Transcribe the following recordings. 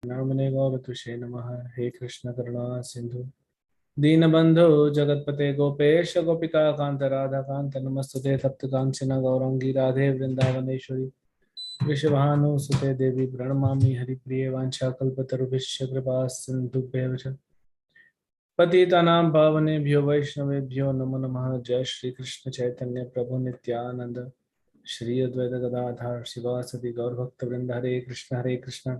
नामने गौरतुषे नमः। हे कृष्ण करुणा सिंधु दीनबंधु जगतपते गोपेश गोपिका कांत राधा कांत नमस्तुते तप्त कांचन गौरंगी राधे वृंदावनेश्वरी वृषभानुसुते देवी प्रणमामि हरिप्रिये वाञ्छाकल्पतरुभ्यश्च कृपा सिन्धुभ्येव च पतितानां पावनेभ्यो वैष्णवेभ्यो नमो नमः। जय श्री कृष्ण चैतन्य प्रभु नित्यानंद श्री अद्वैत गदाधर शिवासदि गौरभक्तवृंद। हरे Krishna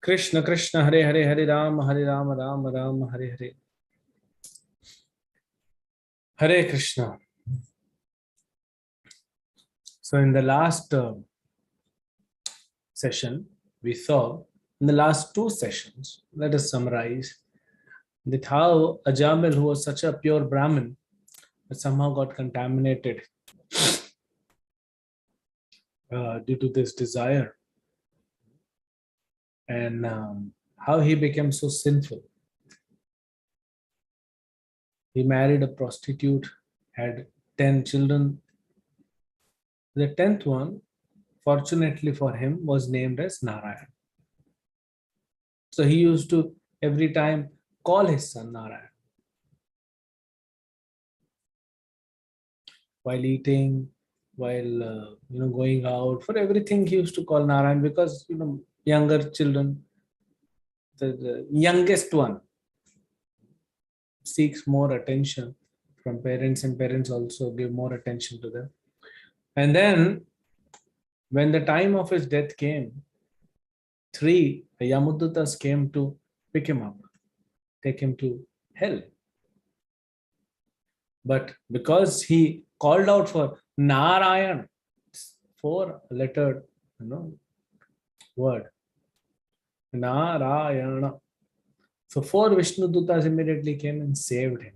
Krishna Krishna Hare Hare Hare Ram Ram Ram Hare Hare. Hare Krishna. So in the last session, we saw, in the last two sessions, let us summarize that how Ajamil, who was such a pure Brahmin, somehow got contaminated due to this desire, and how he became so sinful. He married a prostitute, had 10 children. The 10th one, fortunately for him, was named as Narayan. So he used to every time call his son Narayan. While eating, while going out, for everything he used to call Narayan, because younger children, the youngest one seeks more attention from parents, and parents also give more attention to them. And then when the time of his death came, three Yamudutas came to pick him up, take him to hell. But because he called out for Narayan, 4-lettered word, Narayana. So 4 Vishnu Dutas immediately came and saved him.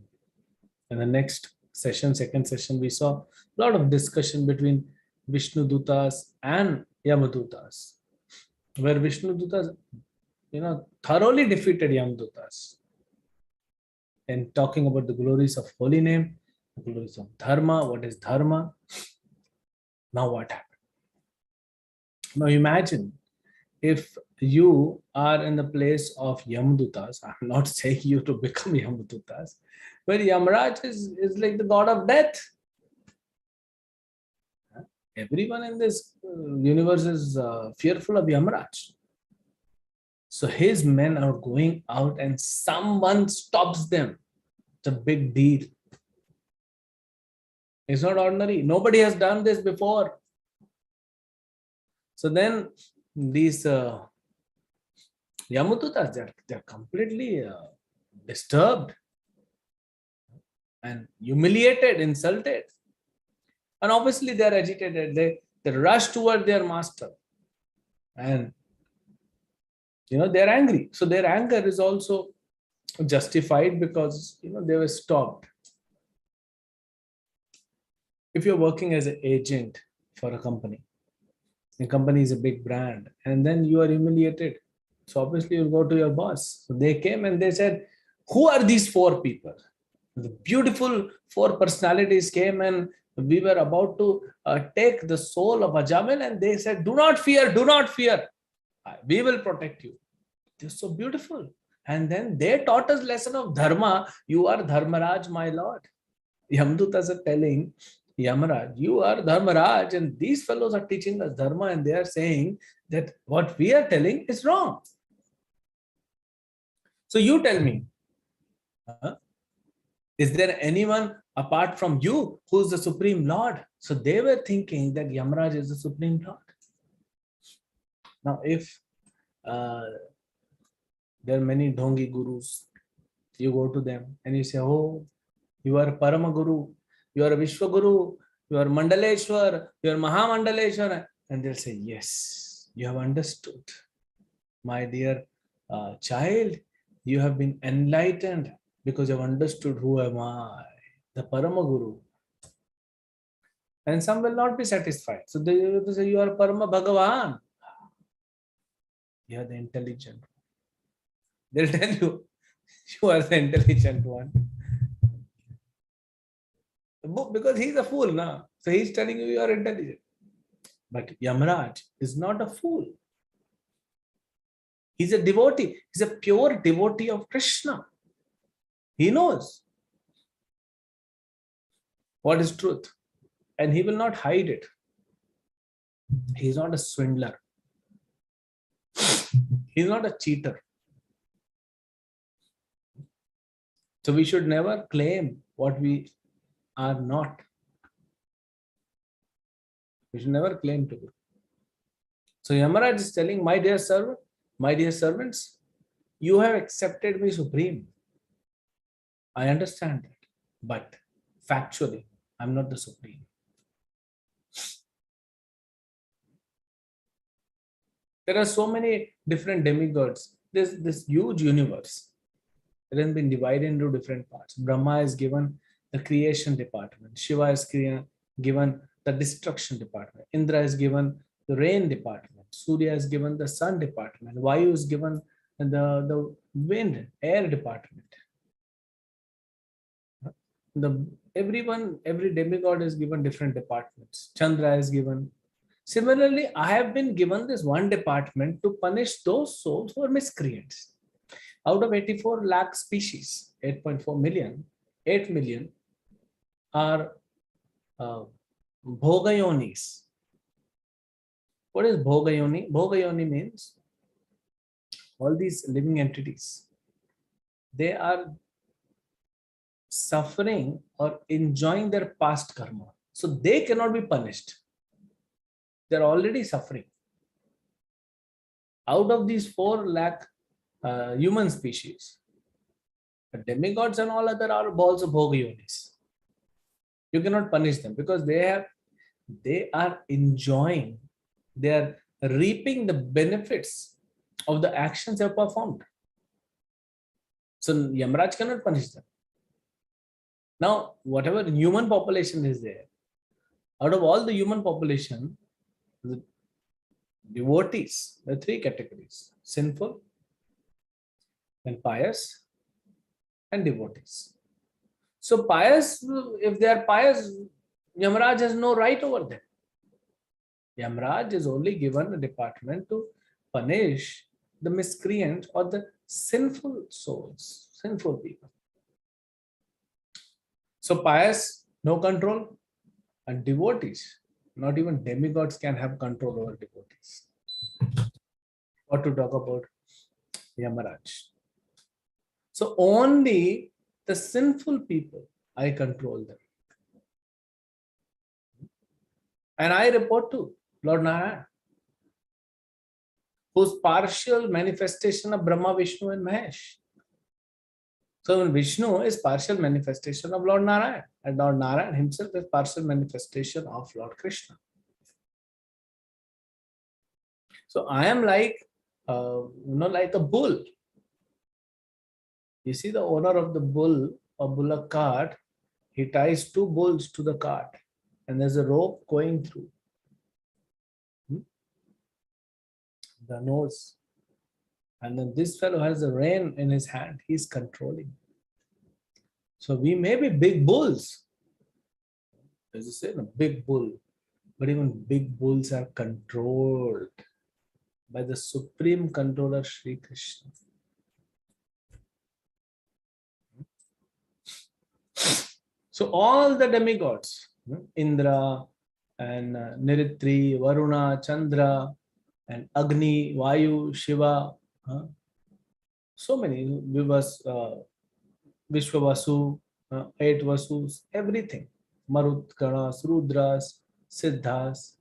In the next session, second session, we saw a lot of discussion between Vishnu Dutas and Yamadutas, where Vishnu Dutas, thoroughly defeated Yamadutas. And talking about the glories of holy name, the glories of dharma, what is dharma? Now what happened? Now imagine if you are in the place of Yamadutas. I'm not saying you to become Yamadutas, but Yamaraj is like the god of death. Everyone in this universe is fearful of Yamaraj. So his men are going out and someone stops them. It's a big deal. It's not ordinary. Nobody has done this before. So then these Yamadutas, they're completely disturbed and humiliated, insulted. And obviously they are agitated. They rush toward their master. And they're angry. So their anger is also justified because they were stopped. If you're working as an agent for a company, the company is a big brand, and then you are humiliated. So obviously you'll go to your boss. So they came and they said, who are these 4 people? The beautiful 4 personalities came, and we were about to take the soul of Ajamil, and they said, do not fear, we will protect you. They're so beautiful. And then they taught us lesson of dharma. You are Dharmaraj, my lord. Yamadutas are telling Yamaraj, you are Dharmaraj, and these fellows are teaching us dharma, and they are saying that what we are telling is wrong. So you tell me, is there anyone apart from you who is the Supreme Lord? So they were thinking that Yamaraj is the Supreme Lord. Now, if there are many Dhongi gurus, you go to them and you say, oh, you are Parama Guru, you are a Vishwa Guru, you are Mandaleshwar, you are Mahamandaleshwar. And they'll say, yes, you have understood. My dear child, you have been enlightened because you have understood who am I, the Parama Guru. And some will not be satisfied. So they will say, you are Parama Bhagavan. You are the intelligent one. They'll tell you, you are the intelligent one. Because he's a fool now. So he's telling you, you are intelligent. But Yamaraj is not a fool. He's a devotee. He's a pure devotee of Krishna. He knows what is truth and he will not hide it. He's not a swindler. He's not a cheater. So we should never claim what we are not. We should never claim to be. So Yamaraj is telling, my dear servant, my dear servants, you have accepted me supreme. I understand that. But factually, I'm not the supreme. There are so many different demigods. There's this huge universe. It has been divided into different parts. Brahma is given the creation department. Shiva is given the destruction department. Indra is given the rain department. Surya is given the sun department. Vayu is given the wind, air department. Every demigod is given different departments. Chandra is given. Similarly, I have been given this one department to punish those souls who are miscreants. Out of 84 lakh species, 8.4 million, 8 million are bhogayonis. What is bhogayoni? Bhogayoni means all these living entities, they are suffering or enjoying their past karma. So they cannot be punished. They're already suffering. Out of these 4 lakh human species, the demigods and all other are balls of bhogayonis. You cannot punish them because they are enjoying, they are reaping the benefits of the actions they have performed. So Yamaraj cannot punish them. Now, whatever human population is there, out of all the human population, the devotees, there are 3 categories: sinful, and pious, and devotees. So pious, if they are pious, Yamaraj has no right over them. Yamaraj is only given a department to punish the miscreant or the sinful souls, sinful people. So pious, no control, and devotees, not even demigods can have control over devotees. What to talk about Yamaraj? So only the sinful people, I control them. And I report to Lord Narayan, whose partial manifestation of Brahma, Vishnu and Mahesh. So when Vishnu is partial manifestation of Lord Narayan, and Lord Narayan himself is partial manifestation of Lord Krishna. So I am like, like a bull. You see the owner of the bull or bullock cart, he ties 2 bulls to the cart and there's a rope going through the nose. And then this fellow has the rein in his hand. He's controlling. So we may be big bulls. As you say, a big bull. But even big bulls are controlled by the supreme controller, Sri Krishna. So all the demigods, Indra and Niritri, Varuna, Chandra, and Agni, Vayu, Shiva, so many, Vishwavasu, 8 Vasus, everything, Marut, Ganas, Rudras, Siddhas,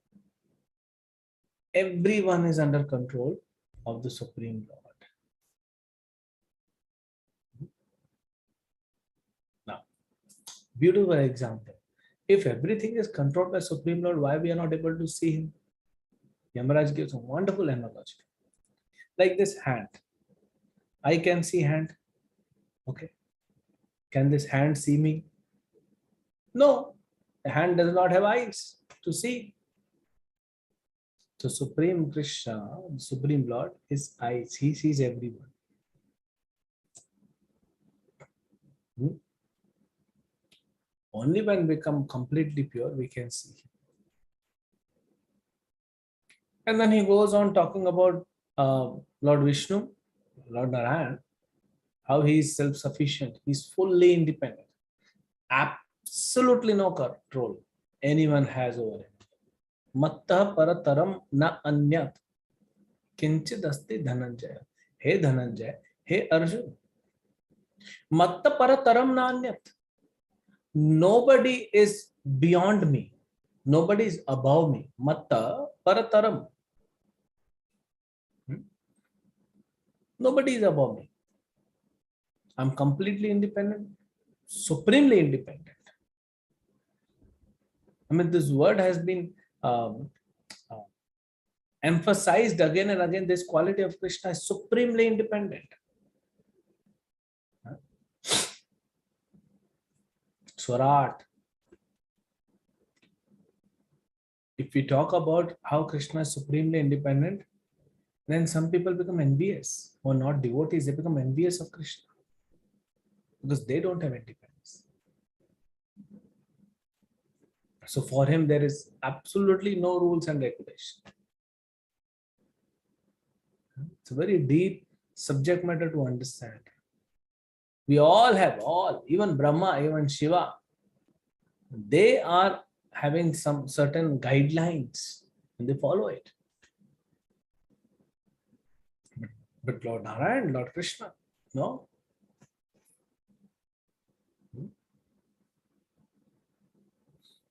everyone is under control of the Supreme Lord. Now, beautiful example. If everything is controlled by Supreme Lord, why we are not able to see him? Yamaraj gives a wonderful analogy. Like this hand. I can see hand. Okay. Can this hand see me? No. The hand does not have eyes to see. So Supreme Krishna, the Supreme Lord, his eyes, he sees everyone. Only when we become completely pure, we can see him. And then he goes on talking about Lord Vishnu, Lord Narayan, how he is self-sufficient, he is fully independent, absolutely no control anyone has over him. Matta parataram na anyat किंचित अस्ति धनंजय. हे धनंजय, हे Arjun, matta parataram na anyat. Nobody is beyond me. Nobody is above me. Matta parataram. Nobody is above me. I'm completely independent, supremely independent. I mean, this word has been um, uh, emphasized again and again. This quality of Krishna is supremely independent. Swarat. If we talk about how Krishna is supremely independent, then some people become envious, who are not devotees. They become envious of Krishna because they don't have independence. So for him, there is absolutely no rules and regulations. It's a very deep subject matter to understand. We all have, even Brahma, even Shiva, they are having some certain guidelines and they follow it. But Lord Narayan, Lord Krishna, no.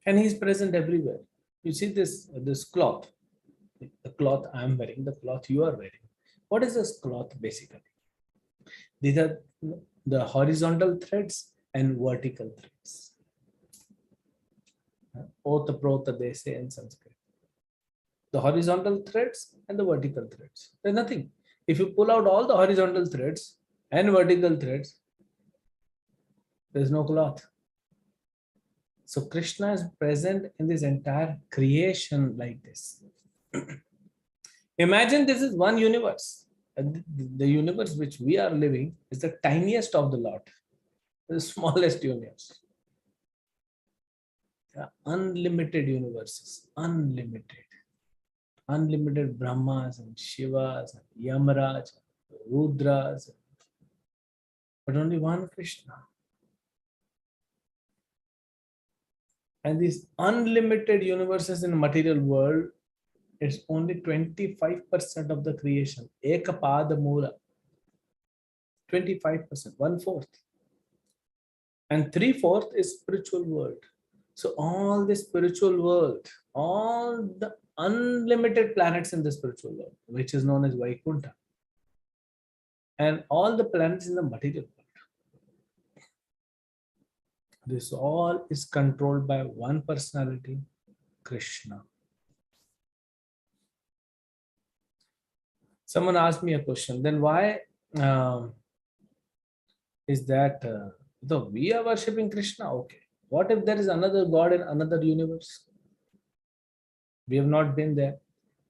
And he is present everywhere. You see this cloth, the cloth I am wearing, the cloth you are wearing. What is this cloth basically? These are the horizontal threads and vertical threads. Ota prota they say in Sanskrit. The horizontal threads and the vertical threads. There's nothing. If you pull out all the horizontal threads and vertical threads, there's no cloth. So Krishna is present in this entire creation like this. Imagine this is one universe. The universe which we are living is the tiniest of the lot, the smallest universe. Unlimited universes, unlimited Brahmas and Shivas and Yamaraj, Rudras, but only one Krishna. And these unlimited universes in the material world, it's only 25% of the creation. Ekapada Mula. 25%, 1/4. And 3/4 is spiritual world. So all the spiritual world, all the unlimited planets in the spiritual world, which is known as Vaikuntha, and all the planets in the material world, this all is controlled by one personality, Krishna. Someone asked me a question, then why is that though we are worshipping Krishna? Okay. What if there is another God in another universe? We have not been there.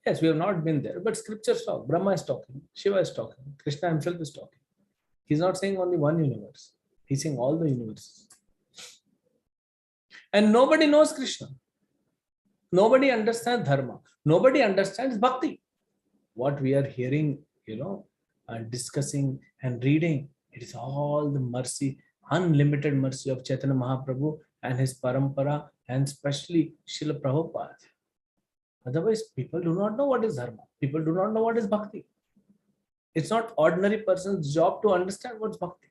Yes, we have not been there, but scriptures talk. Brahma is talking, Shiva is talking, Krishna himself is talking. He's not saying only one universe. He's saying all the universes. And nobody knows Krishna. Nobody understands dharma. Nobody understands bhakti. What we are hearing, and discussing and reading, it is all the mercy, unlimited mercy of Chaitanya Mahaprabhu and his parampara, and especially Srila Prabhupada. Otherwise, people do not know what is dharma. People do not know what is bhakti. It's not ordinary person's job to understand what's bhakti.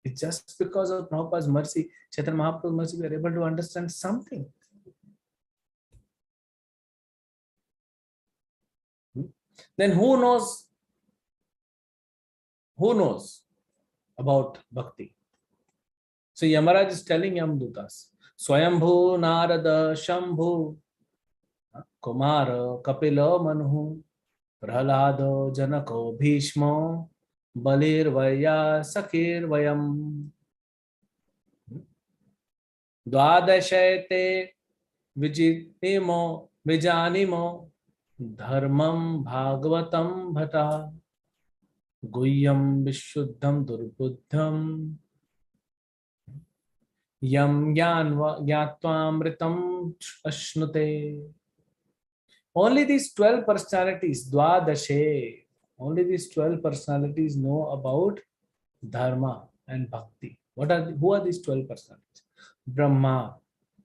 It's just because of Prabhupada's mercy, Chaitanya Mahaprabhu's mercy, we are able to understand something. Then who knows about bhakti? So Yamaraj is telling Yamdutas, Swayambhu Narada Shambhu Kumara Kapila Manhu Prahlado Janako Bhishmo Balir Vaya Sakir Vayam Dwadashayate Vijitimo Vijanimo Dharmam Bhagavatam Bhata Guhyam Vishuddham Durbuddham Yam Gyanva Gyatvam Ritam Ashnute. Only these 12 personalities, Dwadashe, only these 12 personalities know about Dharma and Bhakti. Who are these 12 personalities? Brahma.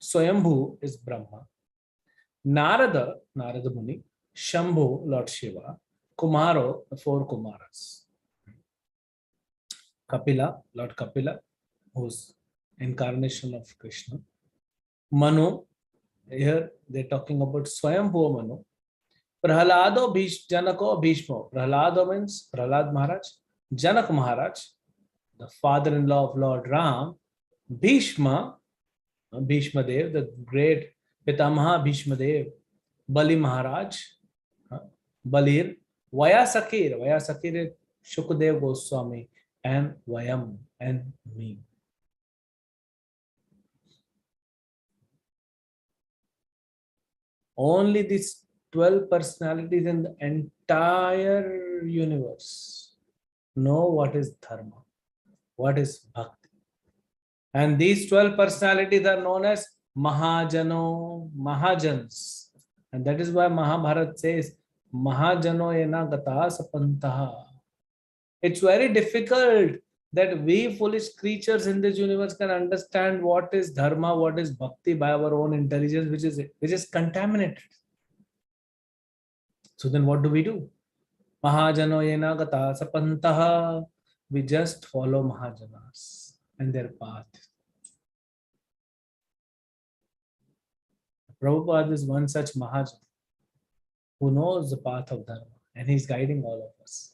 Swayambhu is Brahma. Narada Muni. Shambhu, Lord Shiva. Kumaro, the four Kumaras. Kapila, Lord Kapila, who's incarnation of Krishna. Manu, here they're talking about Swayambhu Manu. Prahalado Janako Bhishmo. Prahalado means Prahlad Maharaj. Janak Maharaj, the father-in-law of Lord Ram. Bhishma, Bhishma Dev, the great Pitamaha Bhishma Dev. Bali Maharaj, Balir. Vyasakir, Shukadev Goswami, and Vayam, and me. Only these 12 personalities in the entire universe know what is dharma, what is bhakti. And these 12 personalities are known as Mahajano, Mahajans. And that is why Mahabharata says, Mahajano ena gata sapantaha. It's very difficult that we foolish creatures in this universe can understand what is dharma, what is bhakti by our own intelligence, which is contaminated. So then what do we do? Mahajano yena gata sapantaha. We just follow Mahajanas and their path. Prabhupada is one such Mahajan who knows the path of dharma and he's guiding all of us.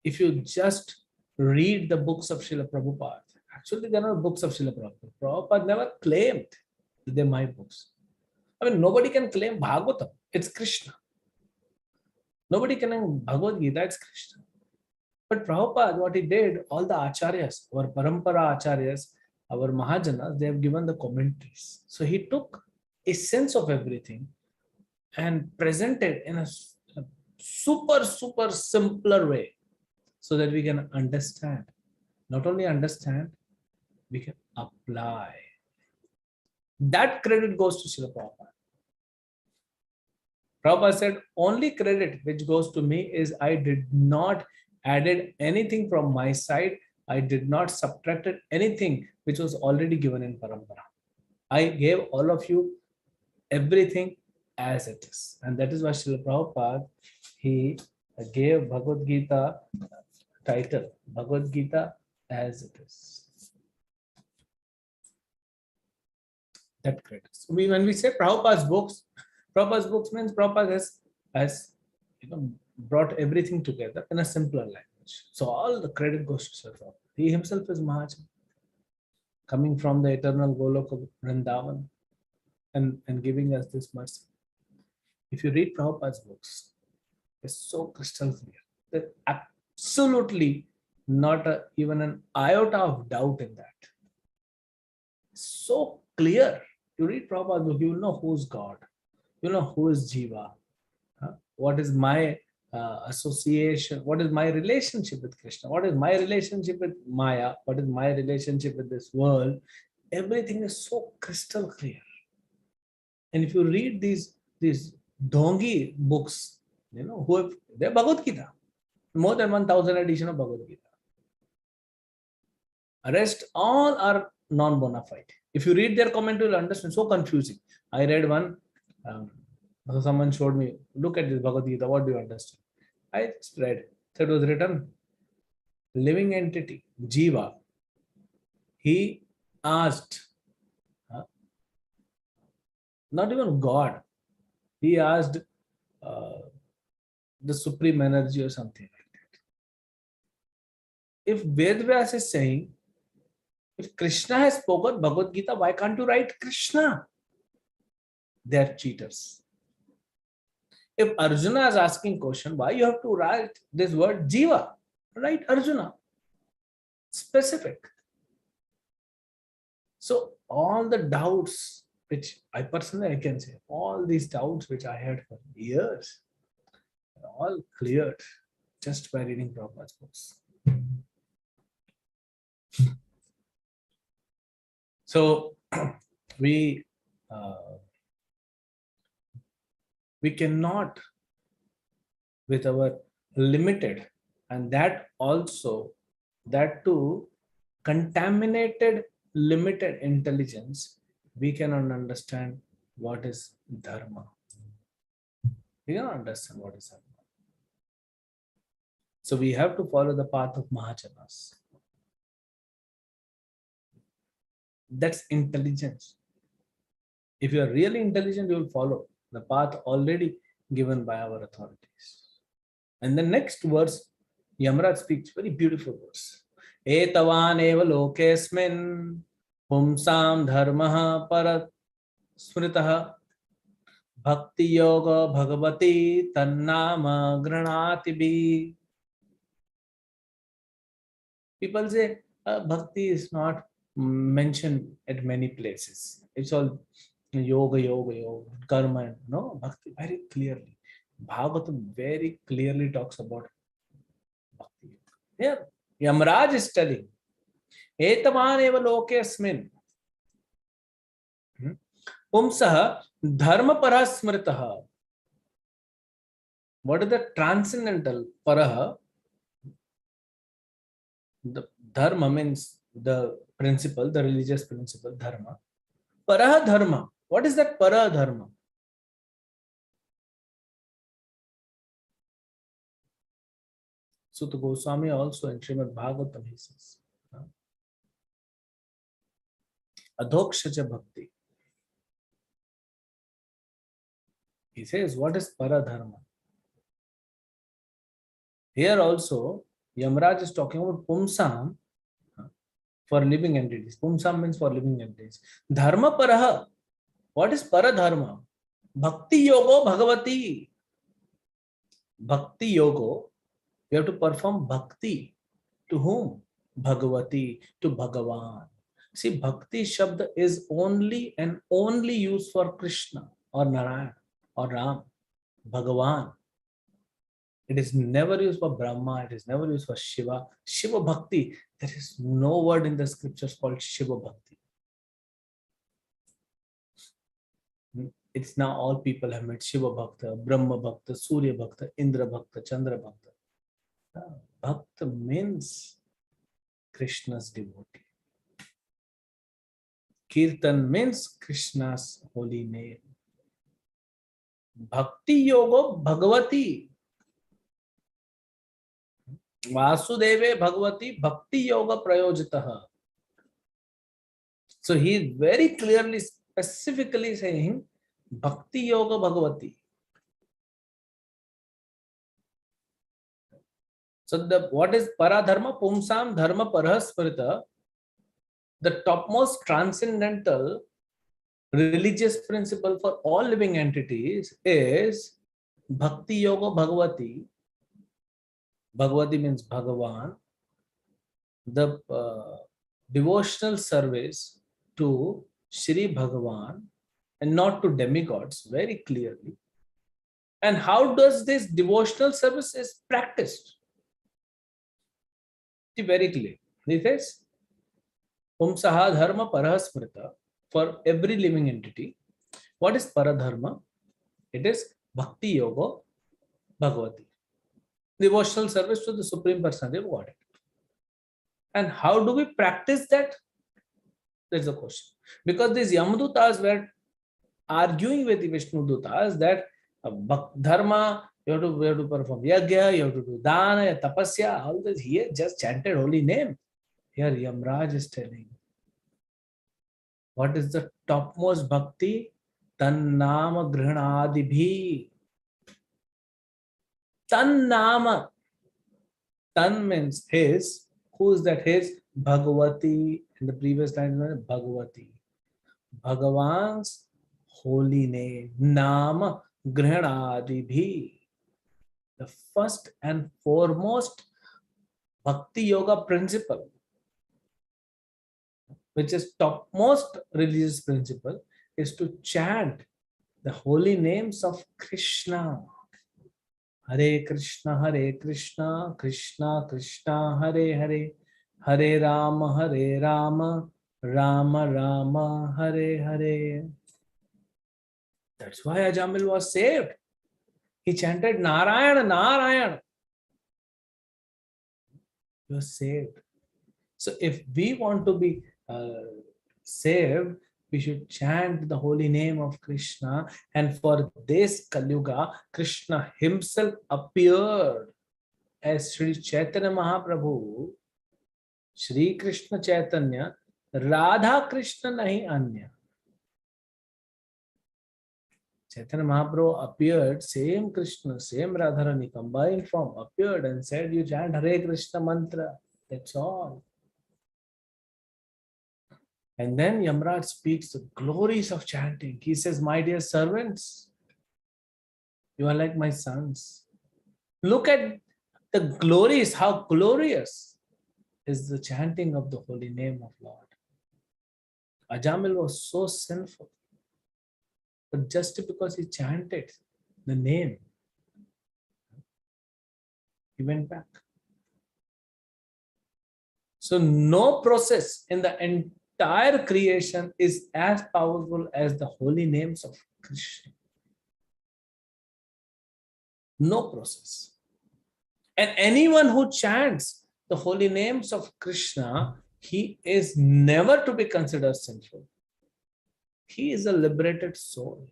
If you just read the books of Srila Prabhupada, actually they're not books of Srila Prabhupada. Prabhupada never claimed that they're my books. I mean, nobody can claim Bhagavatam. It's Krishna. Nobody can claim Bhagavad Gita. It's Krishna. But Prabhupada, what he did, all the acharyas, our parampara acharyas, our Mahajanas, they have given the commentaries. So he took a sense of everything and presented in a super simpler way so that we can understand. Not only understand, we can apply. That credit goes to Srila Prabhupada. Prabhupada said, only credit which goes to me is I did not added anything from my side. I did not subtracted anything which was already given in Parampara. I gave all of you everything as it is. And that is why Srila Prabhupada, he gave Bhagavad Gita title, Bhagavad Gita as it is. That credit. So when we say Prabhupada's books means Prabhupada has brought everything together in a simpler language. So all the credit goes to Srila Prabhupada. He himself is Mahajan, coming from the eternal Golok of Vrindavan and giving us this mercy. If you read Prabhupada's books, it's so crystal clear. There's absolutely not even an iota of doubt in that. It's so clear. You read Prabhupada's book, you will know who's God. You know who is Jiva. What is my association? What is my relationship with Krishna? What is my relationship with Maya? What is my relationship with this world? Everything is so crystal clear. And if you read these dongi books, they're Bhagavad Gita. More than 1,000 edition of Bhagavad Gita. Rest all are non-bona fide. If you read their commentary, you'll understand. So confusing. I read one. Someone showed me, look at this Bhagavad Gita, what do you understand? I just read. So it was written, living entity, Jiva. He asked, not even God, he asked the supreme energy or something like that. If Vedvyas is saying, if Krishna has spoken Bhagavad Gita, why can't you write Krishna? They are cheaters. If Arjuna is asking question, why you have to write this word Jiva? Write Arjuna. Specific. So all the doubts which I personally can say, all these doubts which I had for years, are all cleared just by reading Prabhupada's books. So we We cannot, with our limited, and that also, that too, contaminated, limited intelligence, we cannot understand what is dharma. We cannot understand what is dharma. So we have to follow the path of Mahajanas. That's intelligence. If you are really intelligent, you will follow the path already given by our authorities. And the next verse, Yamraj speaks very beautiful verse. Etavan eva lokesmin pumsam dharmaha parat smritaha bhakti yoga bhagavati tannama granati bhi. People say bhakti is not mentioned at many places. It's all yoga, karma. No, bhakti very clearly. Bhagavatam very clearly talks about bhakti. Here, Yamraj is telling, Etaman eva lokesmin pumsaha dharma parasmritaha. What is the transcendental paraha? The dharma means the principle, the religious principle, dharma. Paraha dharma. What is that paraha dharma? Sutta Goswami also in Srimad Bhagavatam he says, Adhokshaja bhakti. He says, what is paradharma? Here also, Yamraj is talking about pumsam for living entities. Pumsam means for living entities. Dharma paraha. What is paradharma? Bhakti yogo bhagavati. Bhakti yogo. You have to perform bhakti. To whom? Bhagavati. To Bhagavan. See, bhakti shabd is only and only used for Krishna or Narayana or Ram. Bhagavan. It is never used for Brahma. It is never used for Shiva. Shiva Bhakti. There is no word in the scriptures called Shiva Bhakti. It's now all people have made Shiva Bhakta, Brahma Bhakta, Surya Bhakta, Indra Bhakta, Chandra Bhakta. Bhakta means Krishna's devotee. Kirtan means Krishna's holy name. Bhakti Yoga Bhagavati. Vasudeve Bhagavati Bhakti Yoga Prayojitaha. So he is very clearly, specifically saying Bhakti Yoga Bhagavati. So what is Paradharma? Pumsam Dharma Parasparita. The topmost transcendental religious principle for all living entities is Bhakti Yoga Bhagavati. Bhagavati means Bhagavan. The devotional service to Shri Bhagavan and not to demigods, very clearly. And how does this devotional service is practiced? Very clear. This is Pumsaha Dharma Parasmrita for every living entity. What is Paradharma? It is Bhakti Yoga Bhagavati. Devotional service to the Supreme Personality of Godhead. And how do we practice that? That's the question. Because these Yamadutas were arguing with the Vishnu Dutas that Dharma, you have to perform Yagya, you have to do Dana, Tapasya, all this. He just chanted holy name. Here Yamraj is telling, what is the topmost bhakti? Tan nama grihanadibhi. Tan nama. Tan means his. Who is that his? Bhagavati. In the previous line, Bhagavati. Bhagavan's holy name. Nama grihanadibhi. The first and foremost bhakti yoga principle, which is topmost religious principle, is to chant the holy names of Krishna. Hare Krishna, Krishna Krishna, Hare Hare, Hare Rama, Rama Rama, Hare Hare. That's why Ajamil was saved. He chanted Narayana, Narayana. You are saved. So if we want to be saved, we should chant the holy name of Krishna. And for this Kalyuga, Krishna himself appeared as Sri Chaitanya Mahaprabhu, Sri Krishna Chaitanya, Radha Krishna nahi anya. Chaitanya Mahaprabhu appeared, same Krishna, same Radharani, combined form, appeared and said, you chant Hare Krishna mantra. That's all. And then Yamraj speaks the glories of chanting. He says, my dear servants, you are like my sons. Look at the glories, how glorious is the chanting of the holy name of Lord. Ajamil was so sinful, but just because he chanted the name, he went back. So no process in the entire creation is as powerful as the holy names of Krishna. No process. And anyone who chants the holy names of Krishna, he is never to be considered sinful. He is a liberated soul.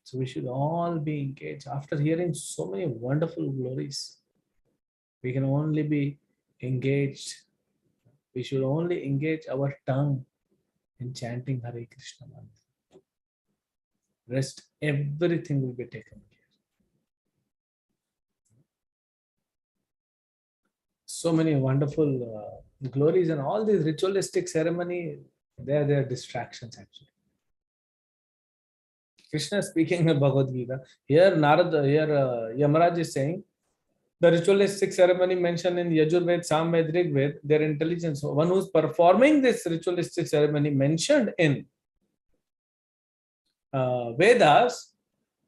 So we should all be engaged. After hearing so many wonderful glories, we can only be engaged. We should only engage our tongue in chanting Hare Krishna mantra. Rest, everything will be taken care. So many wonderful glories, and all these ritualistic ceremony, they are distractions actually. Krishna speaking in Bhagavad Gita. Here Yamaraj is saying, the ritualistic ceremony mentioned in Yajurved, Samved, Rigved, their intelligence. One who is performing this ritualistic ceremony mentioned in Vedas,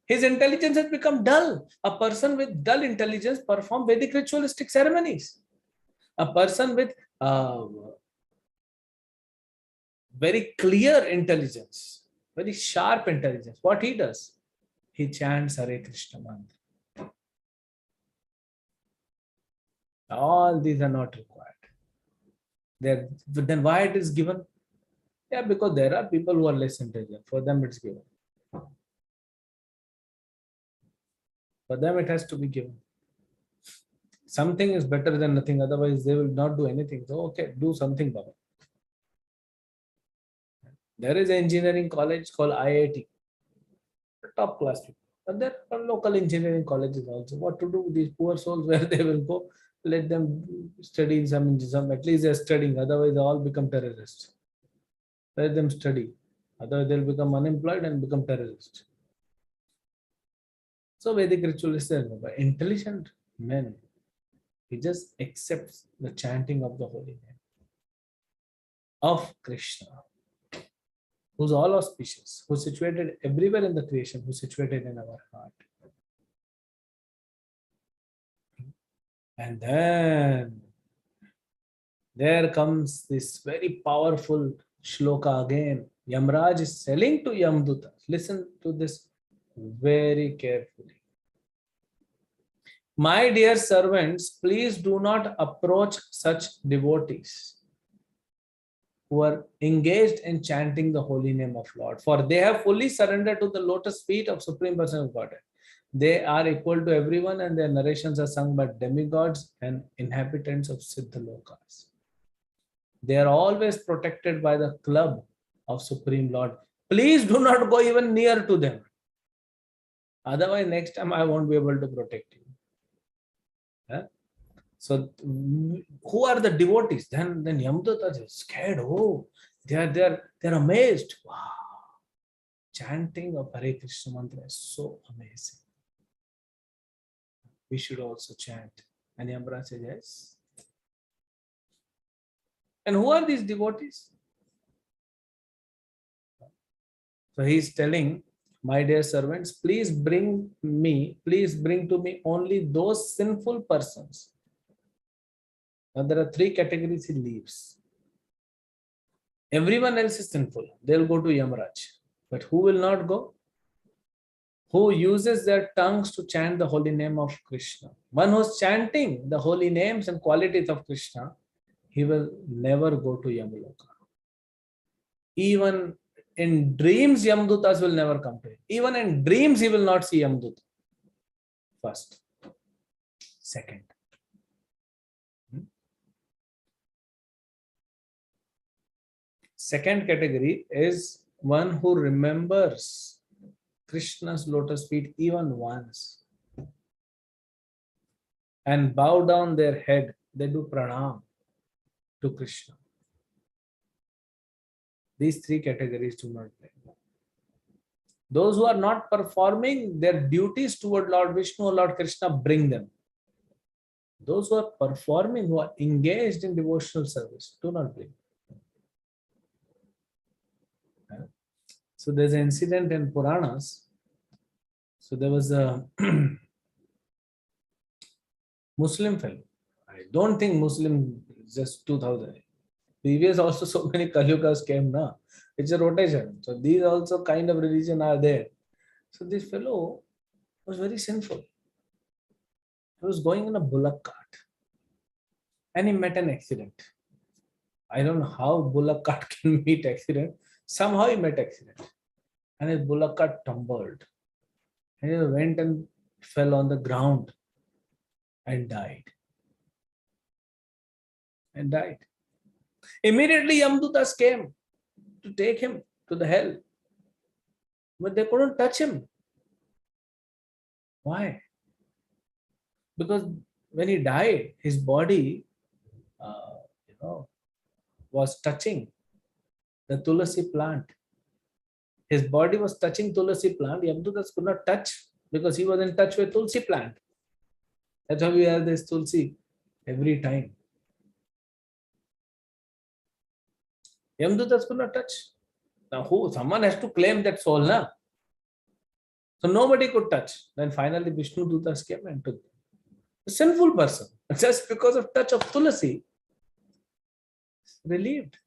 his intelligence has become dull. A person with dull intelligence perform Vedic ritualistic ceremonies. A person with very clear intelligence, very sharp intelligence, what he does? He chants Hare Krishna mantra. All these are not required. But then why it is given? Yeah, because there are people who are less intelligent. For them it's given. For them it has to be given. Something is better than nothing. Otherwise they will not do anything. So okay, do something, Baba. There is an engineering college called IIT. Top class people. But there are local engineering colleges also. What to do with these poor souls? Where they will go? Let them study in some at least they're studying. Otherwise they all become terrorists. Let them study. Otherwise they'll become unemployed and become terrorists. So Vedic ritualists are intelligent men. He just accepts the chanting of the holy name of Krishna, who's all auspicious, who's situated everywhere in the creation, who's situated in our heart. And then there comes this very powerful shloka again. Yamraj is telling to Yamduta. Listen to this very carefully. My dear servants, please do not approach such devotees who are engaged in chanting the holy name of Lord, for they have fully surrendered to the lotus feet of Supreme Person of Godhead. They are equal to everyone, and their narrations are sung by demigods and inhabitants of Siddhalokas. They are always protected by the club of Supreme Lord. Please do not go even near to them. Otherwise, next time I won't be able to protect you. Yeah? So, who are the devotees? Then Yamdutta is scared. Oh, they're amazed. Wow, chanting of Hare Krishna mantra is so amazing. We should also chant. And Yamraj says yes. And who are these devotees? So he is telling, my dear servants, please bring to me only those sinful persons. Now there are three categories he leaves. Everyone else is sinful. They'll go to Yamraj. But who will not go? who uses their tongues to chant the holy name of Krishna. One who's chanting the holy names and qualities of Krishna, he will never go to Yamaloka. Even in dreams, Yamdutas will never come to him. Even in dreams, he will not see Yamduta. First. Second. Second category is one who remembers Krishna's lotus feet even once and bow down their head. They do pranam to Krishna. These three categories do not play. Those who are not performing their duties toward Lord Vishnu or Lord Krishna, bring them. Those who are performing, who are engaged in devotional service, do not bring. So there's an incident in Puranas. So there was a Muslim fellow. I don't think Muslim is just 2000. Previous also so many Kalyugas came now. It's a rotation. So these also kind of religion are there. So this fellow was very sinful. He was going in a bullock cart and he met an accident. I don't know how bullock cart can meet accident. Somehow he met accident. And his bullock cart tumbled. And he went and fell on the ground and died. And died. Immediately Yamdutas came to take him to the hell. But they couldn't touch him. Why? Because when he died, his body, was touching the tulasi plant. His body was touching tulasi plant. Yamdutas could not touch because he was in touch with tulsi plant. That's why we have this tulsi every time. Yamdutas could not touch. Now who? Someone has to claim that soul, na? So nobody could touch. Then finally Vishnu Dutas came and took them. A sinful person, just because of touch of tulasi, relieved.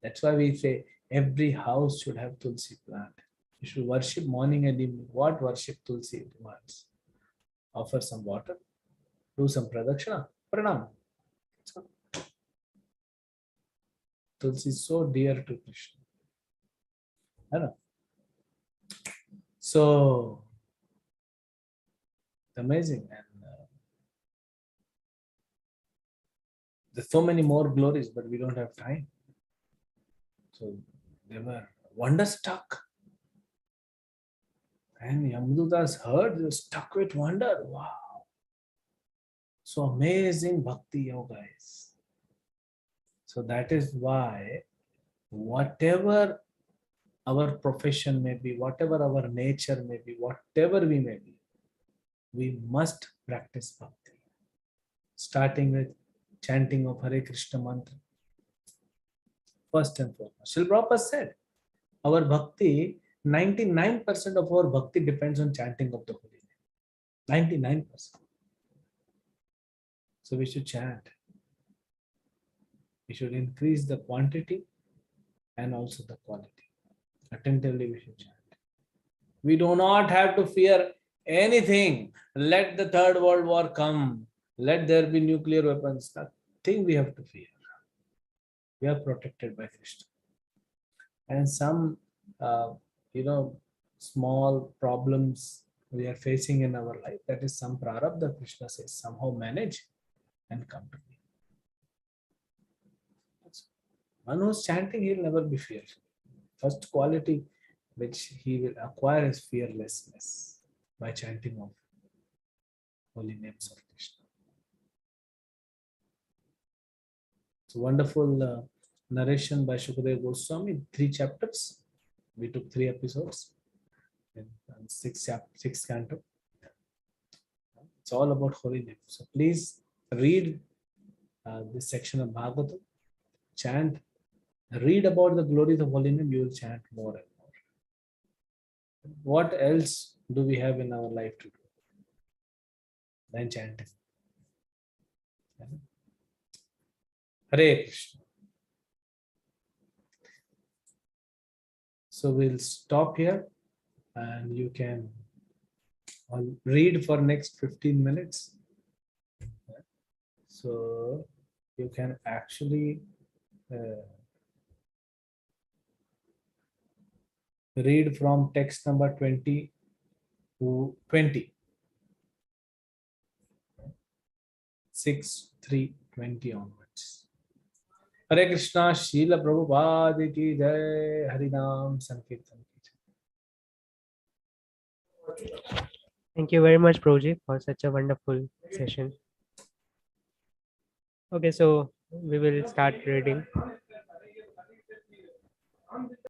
That's why we say every house should have tulsi plant. You should worship morning and evening. What worship tulsi demands? Offer some water, do some pradakshina, pranam. Tulsi is so dear to Krishna. I know. So amazing. And there's so many more glories, but we don't have time. So they were wonderstruck. And Yamdutas heard, they were struck with wonder. Wow. So amazing bhakti yoga is. So that is why whatever our profession may be, whatever our nature may be, whatever we may be, we must practice bhakti. Starting with chanting of Hare Krishna mantra. First and foremost. Srila Prabhupada said, our bhakti, 99% of our bhakti depends on chanting of the holy name. 99%. So we should chant. We should increase the quantity and also the quality. Attentively we should chant. We do not have to fear anything. Let the third world war come. Let there be nuclear weapons. Nothing we have to fear. We are protected by Krishna. And some, small problems we are facing in our life, that is some prarabdha, Krishna says, somehow manage and come to me. One who's chanting, he'll never be fearful. First quality which he will acquire is fearlessness by chanting of holy names of Krishna. It's a wonderful narration by Shukadeva Goswami, 3 chapters. We took 3 episodes in 6 canto. It's all about holy names. So please read this section of Bhagavatam, chant, read about the glories of holy name, you will chant more and more. What else do we have in our life to do than chanting? Hare Krishna. So we'll stop here and you can I'll read for next 15 minutes. So you can actually read from text number 20 to 20, 6, 3, 20 onwards. Hare Krishna, Srila Prabhupada ki jai, Harinam Sankirtan ki jai. Thank you very much, Proji, for such a wonderful session. Okay, so we will start reading.